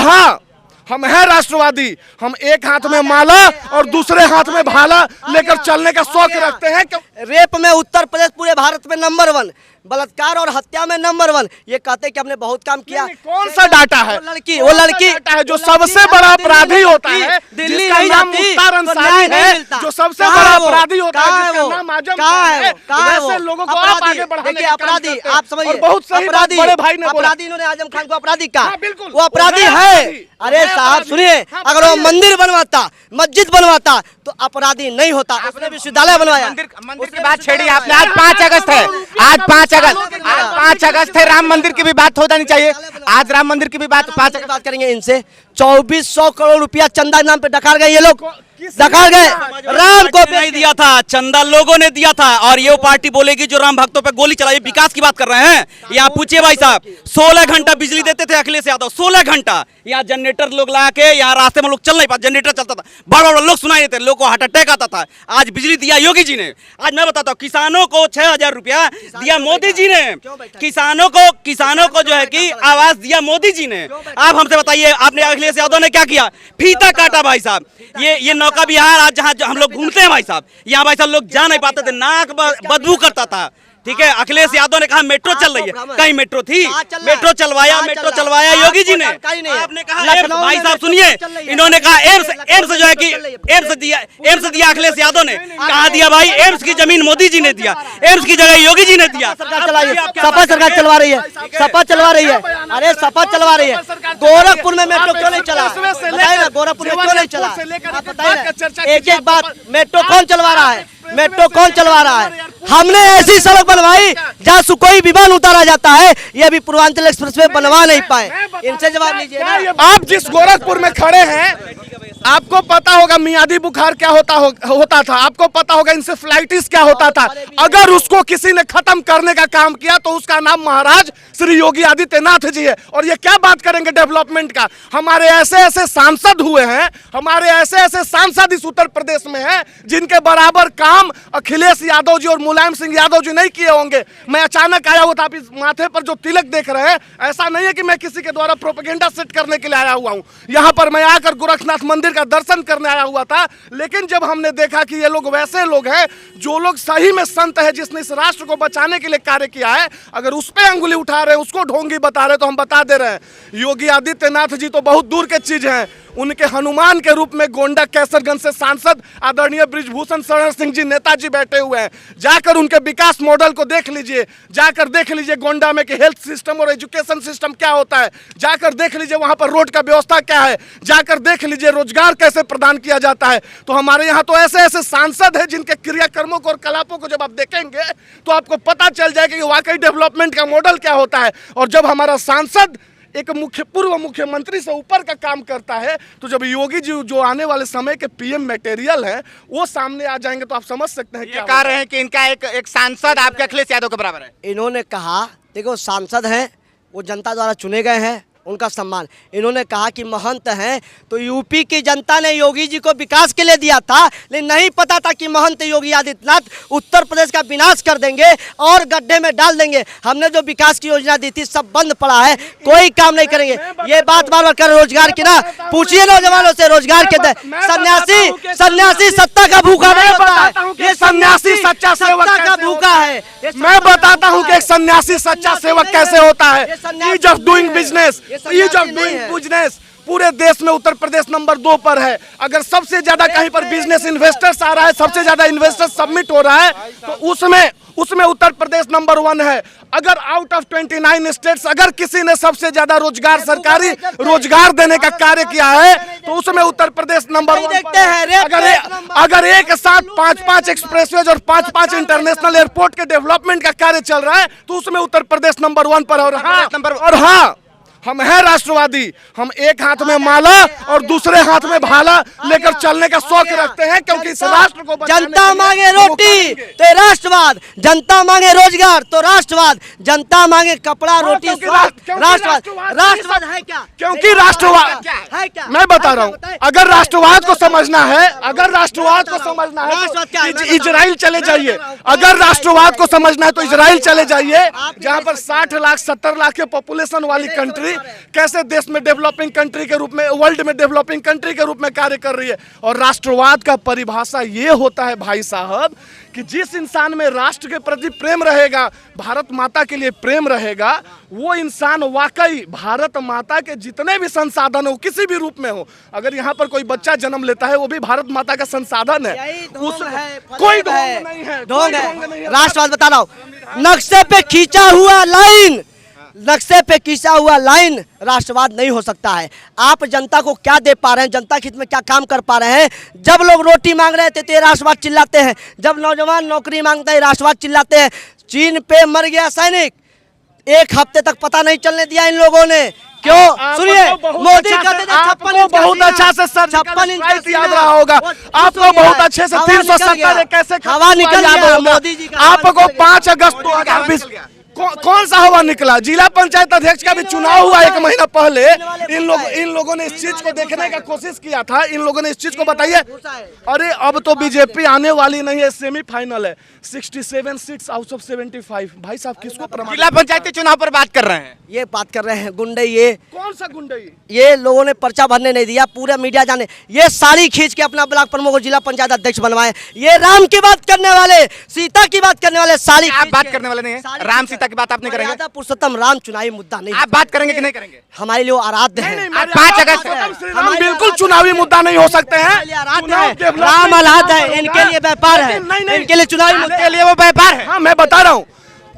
हाँ, हम हैं राष्ट्रवादी। हम एक हाथ में माला और दूसरे हाथ में भाला लेकर चलने का शौक रखते हैं। रेप में उत्तर प्रदेश पूरे भारत में नंबर 1, बलात्कार और हत्या में नंबर 1। ये कहते हैं कि हमने बहुत काम किया। कौन सा डाटा है? वो लड़की है जो सबसे बड़ा अपराधी होता है, जिसका नाम मुख्तार अंसारी है, जो सबसे बड़ा अपराधी होता है, जिसका नाम आजम है, वैसे लोगों को आप आगे बढ़ाने का अपराधी काम करते हैं। आप समझिए, बहुत सही अपराधी बड़े भाई ने बोला। अपराधी इन्होंने आजम खान को अपराधी कहा। बिल्कुल, वो अपराधी है। अरे साहब सुनिए, अगर वो मंदिर बनवाता, मस्जिद बनवाता तो अपराधी नहीं होता। उसने विश्वविद्यालय बनवाया। मंदिर की बात छेड़ी आपने। आज 5 अगस्त है, आज 5 अगस्त है। राम मंदिर की भी बात हो जानी चाहिए। आज राम मंदिर की भी बात 5 अगस्त बात करेंगे इनसे। 2400 करोड़ रुपया चंदा नाम पे डकार गए ये लोग, डकार गए। राम को नहीं दिया था, चंदा लोगों ने दिया था। और ये पार्टी बोलेगी जो राम भक्तों पे गोली चलाई। विकास की बात कर रहे हैं। यहाँ पूछिए भाई साहब, 16 घंटा बिजली देते थे अखिलेश यादव, 16 घंटा। यहाँ जनरेटर लोग ला के यहाँ रास्ते में लोग चल नहीं पाते, जनरेटर चलता था, बड़ा बड़ा लोग सुनाई देते, लोग को हार्ट अटैक आता था। आज बिजली दिया योगी जी ने। आज मैं बताता हूँ, किसानों को 6000 रुपया दिया मोदी जी ने। किसानों को जो है कि आवाज दिया मोदी जी ने। आप हमसे बताइए, आपने अखिलेश यादव ने क्या किया? फीता काटा भाई साहब। ये नौका विहार आज जहाँ हम लोग घूमते हैं भाई साहब, यहाँ भाई साहब लोग जा नहीं पाते थे, नाक बदबू करता था। ठीक है, अखिलेश यादव ने कहा मेट्रो चल रही है। कहीं मेट्रो थी? मेट्रो चलवाया योगी जी ने। आपने कहा भाई साहब सुनिए, इन्होंने कहा एम्स जो है कि एम्स दिया अखिलेश यादव ने। कहा दिया भाई? एम्स की जमीन मोदी जी ने दिया, एम्स की जगह योगी जी ने दिया। सपा सरकार चलवा रही है, सपा चलवा रही है। अरे सपा चलवा रही है। गोरखपुर में मेट्रो क्यों नहीं चला? बताइए ना, गोरखपुर में क्यों नहीं चला? एक एक बात, मेट्रो कौन चलवा रहा है? मेट्रो कौन चलवा रहा है? हमने ऐसी सड़क बनवाई जहाँ सुखोई विमान उतारा जाता है, ये अभी पूर्वांचल एक्सप्रेसवे बनवा नहीं पाए। इनसे जवाब लीजिए ना। आप जिस गोरखपुर में खड़े हैं, आपको पता होगा मियादी बुखार क्या होता था, आपको पता होगा इंसेफ्लाइटिस क्या होता था। अगर उसको किसी ने खत्म करने का काम किया तो उसका नाम महाराज श्री योगी आदित्यनाथ जी है। और ये क्या बात करेंगे डेवलपमेंट का? हमारे ऐसे ऐसे सांसद हुए हैं, हमारे ऐसे ऐसे सांसद इस उत्तर प्रदेश में हैं जिनके बराबर काम अखिलेश यादव जी और मुलायम सिंह यादव जी नहीं किए होंगे। मैं अचानक आया हुआ था, आप इस माथे पर जो तिलक देख रहे हैं, ऐसा नहीं है कि मैं किसी के द्वारा प्रोपेगेंडा सेट करने के लिए आया हुआ हूँ। यहाँ पर मैं आकर गोरखनाथ मंदिर का दर्शन करने आया हुआ था। लेकिन जब हमने देखा कि ये लोग वैसे लोग हैं जो लोग सही में संत है, जिसने इस राष्ट्र को बचाने के लिए कार्य किया है, अगर उस पे अंगुली उठा रहे हैं, उसको ढोंगी बता रहे, तो हम बता दे रहे हैं, योगी आदित्यनाथ जी तो बहुत दूर के चीज हैं। उनके हनुमान के रूप में गोंडा कैसरगंज से सांसद आदरणीय बृजभूषण शरण सिंह जी नेताजी बैठे हुए हैं। जाकर उनके विकास मॉडल को देख लीजिए, जाकर देख लीजिए गोंडा में कि हेल्थ सिस्टम और एजुकेशन सिस्टम क्या होता है, जाकर देख लीजिए वहां पर रोड का व्यवस्था क्या है, जाकर देख लीजिए रोजगार कैसे प्रदान किया जाता है। तो हमारे यहाँ तो ऐसे ऐसे सांसद हैं जिनके क्रियाकर्मों को और कलापों को जब आप देखेंगे तो आपको पता चल जाएगा कि वाकई डेवलपमेंट का मॉडल क्या होता है। और जब हमारा सांसद एक पूर्व मुख्यमंत्री से ऊपर का काम करता है, तो जब योगी जी जो आने वाले समय के पीएम मटेरियल है वो सामने आ जाएंगे तो आप समझ सकते हैं। क्या कह रहे हैं कि इनका एक सांसद आपके अखिलेश यादव के बराबर है? इन्होंने कहा, देखो सांसद हैं, वो जनता द्वारा चुने गए हैं, उनका सम्मान। इन्होंने कहा कि महंत हैं तो यूपी की जनता ने योगी जी को विकास के लिए दिया था, लेकिन नहीं पता था कि महंत योगी आदित्यनाथ उत्तर प्रदेश का विनाश कर देंगे और गड्ढे में डाल देंगे। हमने जो विकास की योजना दी थी सब बंद पड़ा है, कोई काम नहीं करेंगे। ये बात बार बार कर रोजगार की ना, पूछिए नौजवानों से रोजगार के। सन्यासी सत्ता का भूखा नहीं होता है, ये सन्यासी सच्चा सेवक का भूखा है। मैं बताता हूँ कि एक सन्यासी सच्चा सेवक कैसे होता है। Ease of doing business, ease of doing business पूरे देश में उत्तर प्रदेश नंबर 2 पर है। अगर सबसे ज्यादा कहीं पर बिजनेस इन्वेस्टर्स आ रहा है, सबसे ज्यादा इन्वेस्टर्स सबमिट हो रहा है, तो उसमें उत्तर प्रदेश नंबर 1 है। अगर आउट ऑफ 29 स्टेट्स अगर किसी ने सबसे ज्यादा रोजगार, सरकारी रोजगार देने का कार्य किया है, तो उसमें उत्तर प्रदेश नंबर 1 देखते हैं। अगर एक साथ 5-5 एक्सप्रेसवेज और 5-5 इंटरनेशनल एयरपोर्ट के डेवलपमेंट का कार्य चल रहा है, तो उसमें उत्तर प्रदेश नंबर 1 पर। और हाँ, हम हैं राष्ट्रवादी। हम एक हाथ में माला और दूसरे हाथ में भाला लेकर चलने का शौक रखते हैं, क्योंकि इस राष्ट्र को जनता मांगे रोटी तो राष्ट्रवाद, जनता मांगे रोजगार तो राष्ट्रवाद, जनता मांगे कपड़ा रोटी राष्ट्रवाद है क्या? क्योंकि राष्ट्रवाद है क्या? मैं बता रहा हूँ, अगर राष्ट्रवाद को समझना है, अगर राष्ट्रवाद को समझना है तो इजराइल चले जाइए। अगर राष्ट्रवाद को समझना है तो इजराइल चले जाइए, जहाँ पर 60 लाख 70 लाख के पॉपुलेशन वाली कंट्री, कैसे देश में डेवलपिंग कंट्री के रूप में, वर्ल्ड में डेवलपिंग कंट्री के रूप में कार्य कर रही है। और राष्ट्रवाद का परिभाषा ये होता है भाई साहब कि जिस इंसान में राष्ट्र के प्रति प्रेम रहेगा, भारत माता के लिए प्रेम रहेगा, वो इंसान वाकई भारत माता के जितने भी संसाधन हो, किसी भी रूप में हो, अगर यहाँ पर कोई बच्चा जन्म लेता है वो भी भारत माता का संसाधन है, कोई ढोंग नहीं है, ढोंग है। राष्ट्रवाद बता रहा हूँ, नक्शे पे खींचा हुआ लाइन, नक्शे पे खींचा हुआ लाइन राष्ट्रवाद नहीं हो सकता है। आप जनता को क्या दे पा रहे हैं, जनता के हित में क्या काम कर पा रहे हैं? जब लोग रोटी मांग रहे थे तो ये राष्ट्रवाद चिल्लाते हैं, जब नौजवान नौकरी मांगते हैं राष्ट्रवाद चिल्लाते हैं। चीन पे मर गया सैनिक, एक हफ्ते तक पता नहीं चलने दिया इन लोगों ने, क्यों? सुनिए, मोदी कहते थे 56 बहुत अच्छा से सर 56 इंच याद रहा होगा आपको, बहुत अच्छे से 370 कैसे हवा निकल गया मोदी जी का। आपको 5 अगस्त 2020 कौन सा हवा निकला? जिला पंचायत अध्यक्ष का भी चुनाव हुआ 1 महीना पहले। इन लोगों ने इस चीज को देखने का कोशिश किया था, इन लोगों ने इस चीज को बताइए। अरे अब तो बीजेपी आने वाली नहीं है, सेमीफाइनल है, 67 सीट्स आउट ऑफ 75। भाई साहब किसको प्रमाण? जिला पंचायती चुनाव पर बात कर रहे हैं, ये बात कर रहे हैं गुंडे। ये कौन सा गुंडई? ये लोगों ने पर्चा भरने नहीं दिया, पूरा मीडिया जाने, ये साड़ी खींच के अपना ब्लॉक प्रमुख और जिला पंचायत अध्यक्ष बनवाए। ये राम की बात करने वाले, सीता की बात करने वाले, साड़ी आप बात करने वाले नहीं है, राम सीता की बात आप नहीं करेंगे। पुरुषोत्तम राम चुनावी मुद्दा नहीं, आप बात करेंगे कि नहीं करेंगे? हमारे लिए वो आराध्य है। 5 अगस्त हम बिल्कुल चुनावी मुद्दा नहीं हो सकते हैं, राम आराध्य है, इनके लिए व्यापार है, इनके लिए चुनावी मुद्दे के लिए वो व्यापार है। हाँ मैं बता रहा हूँ,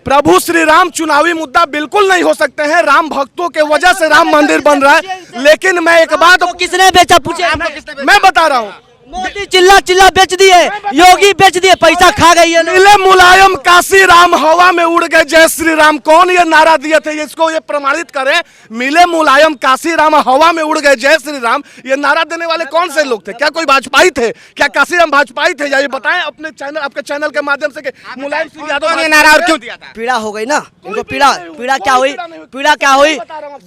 प्रभु श्री राम चुनावी मुद्दा बिल्कुल नहीं हो सकते हैं। राम भक्तों के वजह से राम मंदिर बन रहा है। लेकिन मैं एक बात तो किसने बेचा पूछे? मैं बता रहा हूँ, मोदी चिल्ला चिल्ला बेच दिए, योगी बेच दिए, पैसा खा गई है। मिले मुलायम काशी राम हवा में उड़ गए जय श्री राम। कौन ये नारा दिए थे? इसको ये प्रमाणित करें। मिले मुलायम काशी राम हवा में उड़ गए जय श्री राम, ये नारा देने वाले कौन से लोग थे? क्या कोई भाजपाई थे? क्या काशी राम भाजपाई थे? या ये बताएं अपने चैनल, आपके चैनल के माध्यम से कि मुलायम सिंह यादव ने नारा और क्यों दिया था? पीड़ा हो गई ना इनको, पीड़ा क्या हुई? पीड़ा क्या हुई?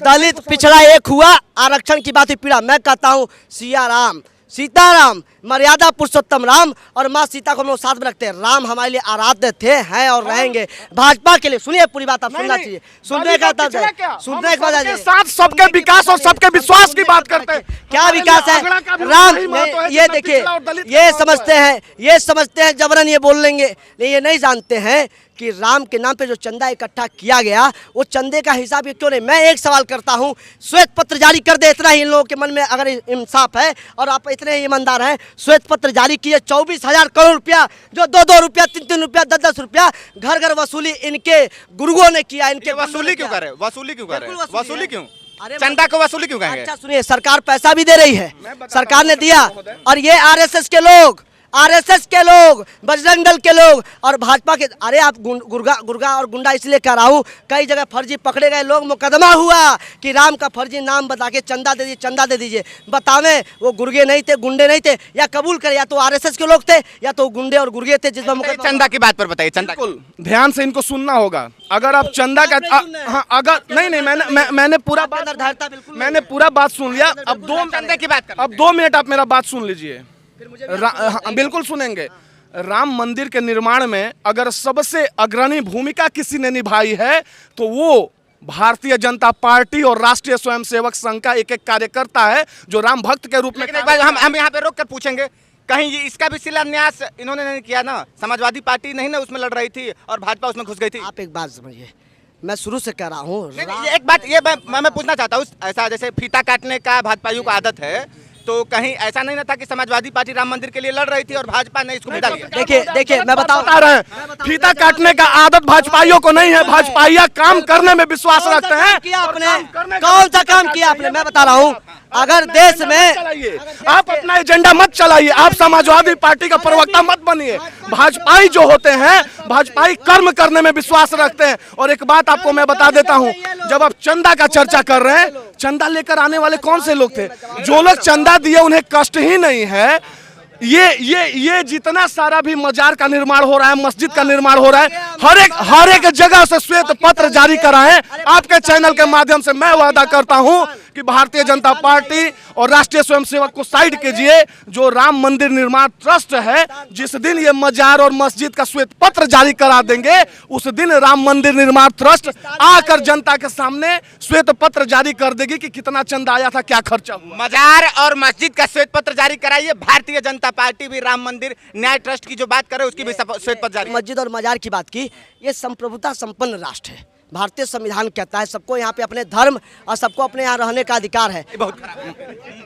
दलित पिछड़ा एक हुआ, आरक्षण की बात हुई, पीड़ा। मैं कहता हूँ सिया राम, सीताराम, मर्यादा पुरुषोत्तम राम और माँ सीता को हम लोग साथ में रखते हैं। राम हमारे लिए आराध्य थे, हैं और रहेंगे। भाजपा के लिए सुनिए, पूरी बात आप सुनना चाहिए, सुनने का सुनने के बाद साथ सबके विकास और सबके विश्वास की बात करते हैं। क्या विकास है? राम ये देखिए, ये समझते हैं जबरन ये बोल लेंगे, लेकिन ये नहीं जानते हैं कि राम के नाम पे जो चंदा इकट्ठा किया गया, वो चंदे का हिसाब क्यों नहीं? मैं एक सवाल करता हूं, श्वेत पत्र जारी कर दे, इतना ही इन लोगों के मन में अगर इंसाफ है और आप इतने ईमानदार हैं, श्वेत पत्र जारी किए 24,000 करोड़ रुपया, जो 2-2 रुपया, 3-3 रुपया, 10-10 रुपया घर घर वसूली इनके गुरुओं ने किया। इनके वसूली क्यों कर रहे? वसूली क्यों कर रहे? वसूली क्यों? चंदा को वसूली क्यों कहेंगे? अच्छा सुनिए, सरकार पैसा भी दे रही है, सरकार ने दिया, और ये आरएसएस के लोग, बजरंग दल के लोग और भाजपा के, अरे आप गुर्गा और गुंडा इसलिए कह रहा हूँ, कई जगह फर्जी पकड़े गए लोग, मुकदमा हुआ कि राम का फर्जी नाम बता के चंदा दे दीजिए। बतावें वो गुर्गे नहीं थे, गुंडे नहीं थे, या कबूल करे या तो आरएसएस के लोग थे या तो गुंडे और गुर्गे थे जिसमें चंदा की बात पर बताइए। चंदा ध्यान से इनको सुनना होगा। अगर आप चंदा का हाँ, अगर नहीं मैंने पूरा बात सुन लिया। अब 2 मिनट आप मेरा बात सुन लीजिए। बिल्कुल सुनेंगे। राम मंदिर के निर्माण में अगर सबसे अग्रणी भूमिका किसी ने निभाई है तो वो भारतीय जनता पार्टी और राष्ट्रीय स्वयंसेवक संघ का एक कार्यकर्ता है, जो राम भक्त के रूप में। एक बार हम यहाँ पे रोक कर पूछेंगे, कहीं ये इसका भी शिलान्यास इन्होंने नहीं किया ना? समाजवादी पार्टी नहीं ना उसमें लड़ रही थी और भाजपा उसमें घुस गई थी। आप एक बात समझिए, मैं शुरू से कह रहा हूँ, एक बात ये मैं पूछना चाहता हूँ, ऐसा जैसे फीता काटने का भाजपाइयों को आदत है, तो कहीं ऐसा नहीं ना था कि समाजवादी पार्टी राम मंदिर के लिए लड़ रही थी और भाजपा ने इसको विदा लिया? देखिए मैं बता रहे हैं, फीता काटने का आदत भाजपाइयों को नहीं है। भाजपाइया काम करने में विश्वास रखते हैं। आपने कौन सा काम किया आपने? मैं बता रहा हूँ, अगर देश में आप अपना एजेंडा मत चलाइए, आप समाजवादी पार्टी का प्रवक्ता मत बनिए। भाजपाई जो होते हैं, भाजपाई कर्म करने में विश्वास रखते हैं। और एक बात आपको मैं बता देता हूं, जब आप चंदा का चर्चा कर रहे हैं, चंदा लेकर आने वाले कौन से लोग थे? जो लोग चंदा दिए उन्हें कष्ट ही नहीं है। ये जितना सारा भी मजार का निर्माण हो रहा है, मस्जिद का निर्माण हो रहा है, हर एक जगह से श्वेत पत्र जारी कराएं। आपके चैनल के माध्यम से मैं वादा करता हूं कि भारतीय जनता पार्टी और राष्ट्रीय स्वयंसेवक को साइड कीजिए। जो राम मंदिर निर्माण ट्रस्ट है, जिस दिन ये मजार और मस्जिद का श्वेत पत्र जारी करा देंगे, उस दिन राम मंदिर निर्माण ट्रस्ट आकर जनता के सामने श्वेत पत्र जारी कर देगी कि कितना चंदा आया था, क्या खर्चा हुआ। मजार और मस्जिद का श्वेत पत्र जारी कराइए, भारतीय जनता पार्टी भी राम मंदिर न्याय ट्रस्ट की जो बात करे उसकी भी श्वेत पत्र जारी। मस्जिद और मजार की बात की, ये संप्रभुता संपन्न राष्ट्र है। भारतीय संविधान कहता है सबको यहाँ पे अपने धर्म और सबको अपने यहाँ रहने का अधिकार है।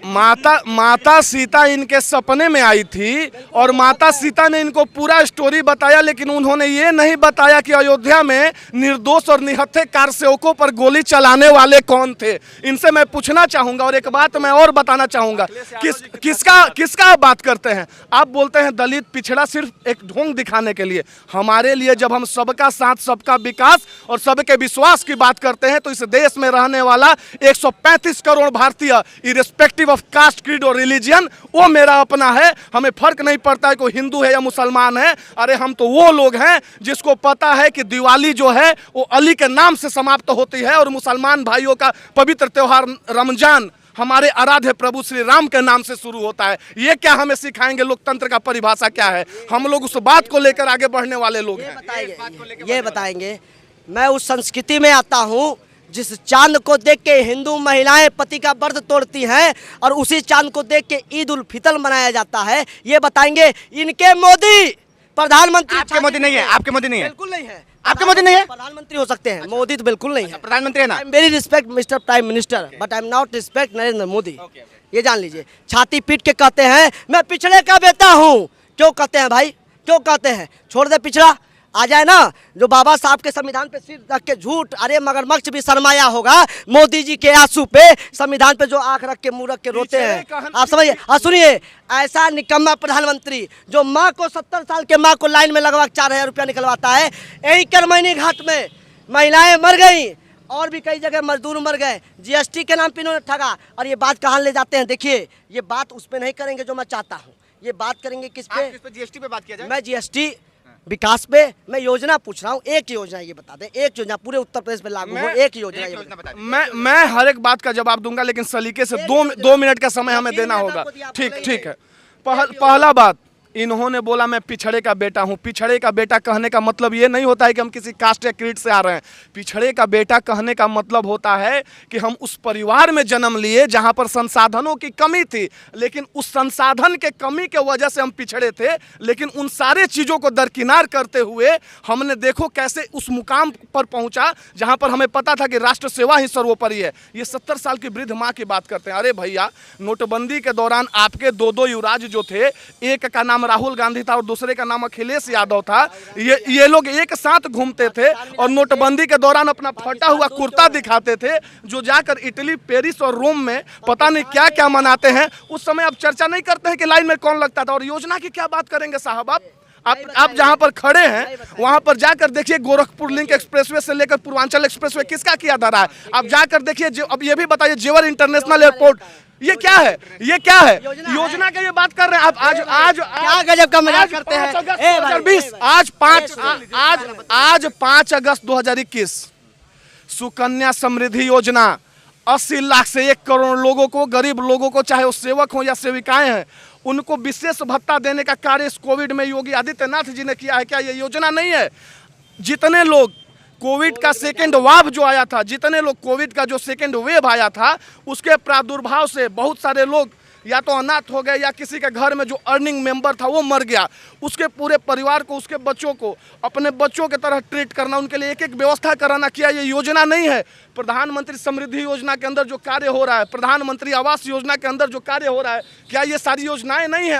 माता सीता इनके सपने में आई थी और माता सीता ने इनको पूरा स्टोरी बताया, लेकिन उन्होंने ये नहीं बताया कि अयोध्या में निर्दोष और निहत्थे कारसेवकों पर गोली चलाने वाले कौन थे। इनसे मैं पूछना चाहूंगा और एक बात मैं और बताना चाहूंगा, किसका आप बात करते हैं? आप बोलते हैं दलित पिछड़ा सिर्फ एक ढोंग दिखाने के लिए। हमारे लिए जब हम सबका साथ सबका विकास और सबके विश्वास की बात करते हैं तो इस देश में रहने वाला 135 करोड़ भारतीय इरेस्पेक्टिव ऑफ कास्ट, क्रीड और रिलीजियन, वो मेरा अपना है। हमें फर्क नहीं पड़ता है कोई हिंदू है या मुसलमान है। अरे हम तो वो लोग हैं जिसको पता है कि दिवाली जो है वो अली के नाम से समाप्त होती है और मुसलमान भाइयों का पवित्र त्योहार रमजान हमारे आराध्य प्रभु श्री राम के नाम से शुरू होता है। ये क्या हमें सिखाएंगे? लोकतंत्र का परिभाषा क्या है? हम लोग उस बात को लेकर आगे बढ़ने वाले लोग हैं। ये बताएंगे। मैं उस संस्कृति में आता हूँ जिस चांद को देख के हिंदू महिलाएं पति का व्रत तोड़ती हैं और उसी चांद को देख के ईद उल फितर मनाया जाता है। ये बताएंगे इनके मोदी प्रधानमंत्री। आपके मोदी नहीं है, आपके मोदी नहीं है, बिल्कुल नहीं है। आपके मोदी नहीं है, प्रधानमंत्री हो सकते हैं, मोदी तो बिल्कुल नहीं है। प्रधानमंत्री है ना। I am very respect mister prime minister, but I am not respect Narendra Modi. ये जान लीजिए। छाती पीट के कहते हैं मैं पिछड़े का बेटा हूँ। क्यों कहते हैं भाई, क्यों कहते हैं? छोड़ दे पिछड़ा, आ जाए ना। जो बाबा साहब के संविधान पे सिर रख के झूठ, अरे मगरमच्छ भी शर्माया होगा मोदी जी के आंसू पे, संविधान पे जो आंख रख के मुंह रख के रोते हैं। आप समझिए। सुनिए, ऐसा निकम्मा प्रधानमंत्री जो माँ को 70 साल के माँ को लाइन में लगवा 4000 रुपया निकलवाता है। यही करमैनी घाट में महिलाएं मर गई और भी कई जगह मजदूर मर गए। जीएसटी के नाम पे इन्होंने ठगा। और ये बात कहाँ ले जाते हैं? देखिए, ये बात उस पर नहीं करेंगे जो मैं चाहता हूँ। ये बात करेंगे किस पे? जीएसटी पे बात किया जाए। मैं जीएसटी विकास पे, मैं योजना पूछ रहा हूँ। एक योजना ये बता दें, एक योजना पूरे उत्तर प्रदेश में लागू हो, एक योजना ये बता दें। मैं हर एक बात का जवाब दूंगा, लेकिन सलीके से दो मिनट का समय हमें देना होगा। ठीक है। पहला बात, इन्होंने बोला मैं पिछड़े का बेटा हूं। पिछड़े का बेटा कहने का मतलब ये नहीं होता है कि हम किसी कास्ट या क्रीड से आ रहे हैं। पिछड़े का बेटा कहने का मतलब होता है कि हम उस परिवार में जन्म लिए जहां पर संसाधनों की कमी थी, लेकिन उस संसाधन के कमी के वजह से हम पिछड़े थे। लेकिन उन सारे चीज़ों को दरकिनार करते हुए हमने देखो कैसे उस मुकाम पर पहुंचा जहां पर हमें पता था कि राष्ट्र सेवा ही सर्वोपरि है। ये 70 साल की वृद्ध माँ की बात करते हैं। अरे भैया, नोटबंदी के दौरान आपके दो युवराज जो थे, एक का नाम राहुल गांधी था और दूसरे का नाम अखिलेश यादव था। ये लोग एक साथ घूमते थे और नोटबंदी के दौरान अपना फटा हुआ कुर्ता दिखाते थे, जो जाकर इटली, पेरिस और रोम में पता नहीं क्या क्या मनाते हैं। उस समय आप चर्चा नहीं करते हैं कि लाइन में कौन लगता था। और योजना की क्या बात करेंगे साहब? आप जहां पर खड़े हैं वहां पर जाकर देखिए, गोरखपुर लिंक एक्सप्रेसवे से लेकर पूर्वांचल एक्सप्रेसवे किसका किया जा रहा है? आप जाकर देखिए। अब ये भी बताइए, जेवर इंटरनेशनल एयरपोर्ट ये क्या है? ये क्या है? योजना की ये बात कर रहे हैं आप। आज क्या गजब का मजाक करते हैं। 2020 आज 5 अगस्त 2021 सुकन्या समृद्धि योजना 80 लाख से 1 करोड़ लोगों को, गरीब लोगों को, चाहे वो सेवक हो या सेविकाएं हैं, उनको विशेष भत्ता देने का कार्य इस कोविड में योगी आदित्यनाथ जी ने किया है। क्या ये योजना नहीं है? जितने लोग कोविड का सेकेंड वेव जो आया था, जितने लोग कोविड का जो सेकेंड वेव आया था, उसके प्रादुर्भाव से बहुत सारे लोग या तो अनाथ हो गए या किसी के घर में जो अर्निंग मेंबर था वो मर गया। उसके पूरे परिवार को, उसके बच्चों को अपने बच्चों की तरह ट्रीट करना, उनके लिए एक एक व्यवस्था कराना, क्या ये योजना नहीं है? प्रधानमंत्री समृद्धि योजना के अंदर जो कार्य हो रहा है, प्रधानमंत्री आवास योजना के अंदर जो कार्य हो रहा है, क्या ये सारी योजनाएं नहीं है?